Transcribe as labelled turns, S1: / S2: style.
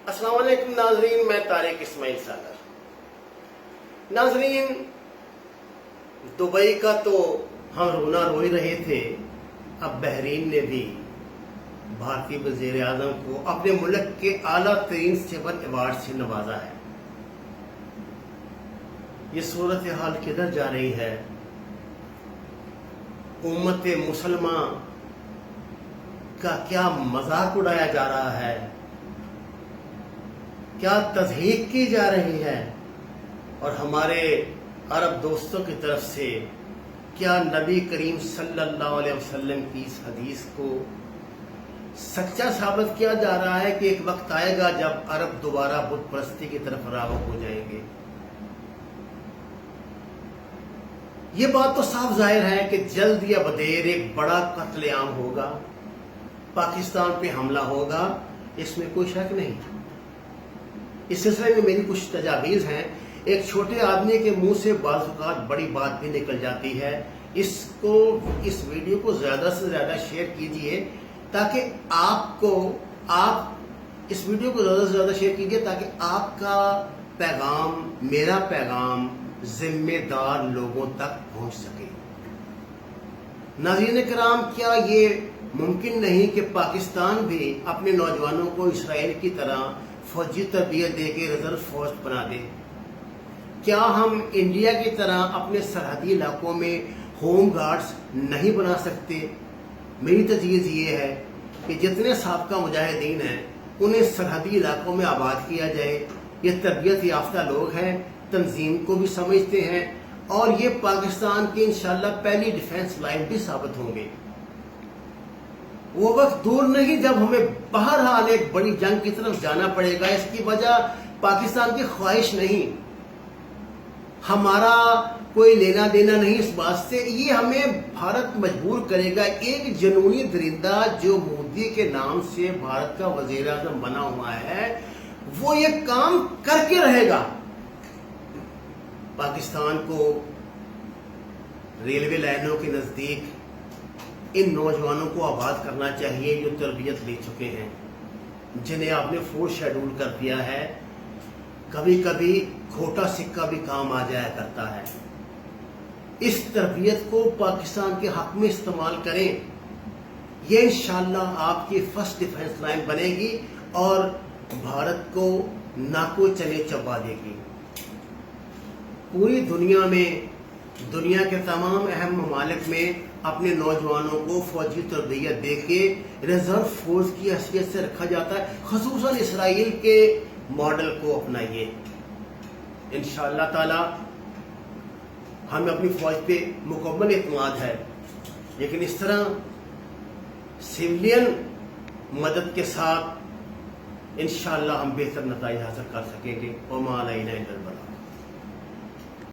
S1: السلام علیکم ناظرین، میں طارق اسماعیل سالر۔ ناظرین، دبئی کا تو ہم رونا رو ہی رہے تھے، اب بحرین نے بھی بھارتی وزیر اعظم کو اپنے ملک کے اعلیٰ ترین سول ایوارڈ سے نوازا ہے۔ یہ صورتحال کدھر جا رہی ہے؟ امت مسلمہ کا کیا مذاق اڑایا جا رہا ہے؟ کیا تضحیک کی جا رہی ہے؟ اور ہمارے عرب دوستوں کی طرف سے کیا نبی کریم صلی اللہ علیہ وسلم کی اس حدیث کو سچا ثابت کیا جا رہا ہے کہ ایک وقت آئے گا جب عرب دوبارہ بت پرستی کی طرف راغب ہو جائیں گے؟ یہ بات تو صاف ظاہر ہے کہ جلد یا بدیر ایک بڑا قتل عام ہوگا، پاکستان پہ حملہ ہوگا، اس میں کوئی شک نہیں۔ اس سلسلے میں میری کچھ تجاویز ہیں۔ ایک چھوٹے آدمی کے منہ سے بعض اوقات بڑی بات بھی نکل جاتی ہے۔ اس ویڈیو کو زیادہ سے زیادہ شیئر کیجئے تاکہ اس ویڈیو کو زیادہ سے زیادہ شیئر کیجئے تاکہ آپ کا پیغام، میرا پیغام ذمہ دار لوگوں تک پہنچ سکے۔ ناظرین کرام، کیا یہ ممکن نہیں کہ پاکستان بھی اپنے نوجوانوں کو اسرائیل کی طرح فوجی تربیت دے کے ریزرو فورس بنا دے؟ کیا ہم انڈیا کی طرح اپنے سرحدی علاقوں میں ہوم گارڈز نہیں بنا سکتے؟ میری تجویز یہ ہے کہ جتنے سابقہ مجاہدین ہیں انہیں سرحدی علاقوں میں آباد کیا جائے۔ یہ تربیت یافتہ لوگ ہیں، تنظیم کو بھی سمجھتے ہیں، اور یہ پاکستان کی انشاءاللہ پہلی ڈیفنس لائن بھی ثابت ہوں گے۔ وہ وقت دور نہیں جب ہمیں بہرحال ایک بڑی جنگ کی طرف جانا پڑے گا۔ اس کی وجہ پاکستان کی خواہش نہیں، ہمارا کوئی لینا دینا نہیں اس بات سے۔ یہ ہمیں بھارت مجبور کرے گا۔ ایک جنونی درندہ جو مودی کے نام سے بھارت کا وزیر اعظم بنا ہوا ہے، وہ یہ کام کر کے رہے گا۔ پاکستان کو ریلوے لائنوں کے نزدیک ان نوجوانوں کو آباد کرنا چاہیے جو تربیت لے چکے ہیں، جنہیں آپ نے فورس شیڈول کر دیا ہے۔ کبھی کبھی کھوٹا سکہ بھی کام آ جایا کرتا ہے۔ اس تربیت کو پاکستان کے حق میں استعمال کریں۔ یہ انشاءاللہ آپ کی فرسٹ ڈیفنس لائن بنے گی اور بھارت کو ناکو چلے چبا دے گی۔ پوری دنیا میں، دنیا کے تمام اہم ممالک میں اپنے نوجوانوں کو فوجی تربیت دے کے ریزرو فورس کی حیثیت سے رکھا جاتا ہے۔ خصوصاً اسرائیل کے ماڈل کو اپنائیے۔ انشاءاللہ تعالی ہمیں اپنی فوج پہ مکمل اعتماد ہے، لیکن اس طرح سویلین مدد کے ساتھ انشاءاللہ ہم بہتر نتائج حاصل کر سکیں گے۔ وما علینا الا البلاغ۔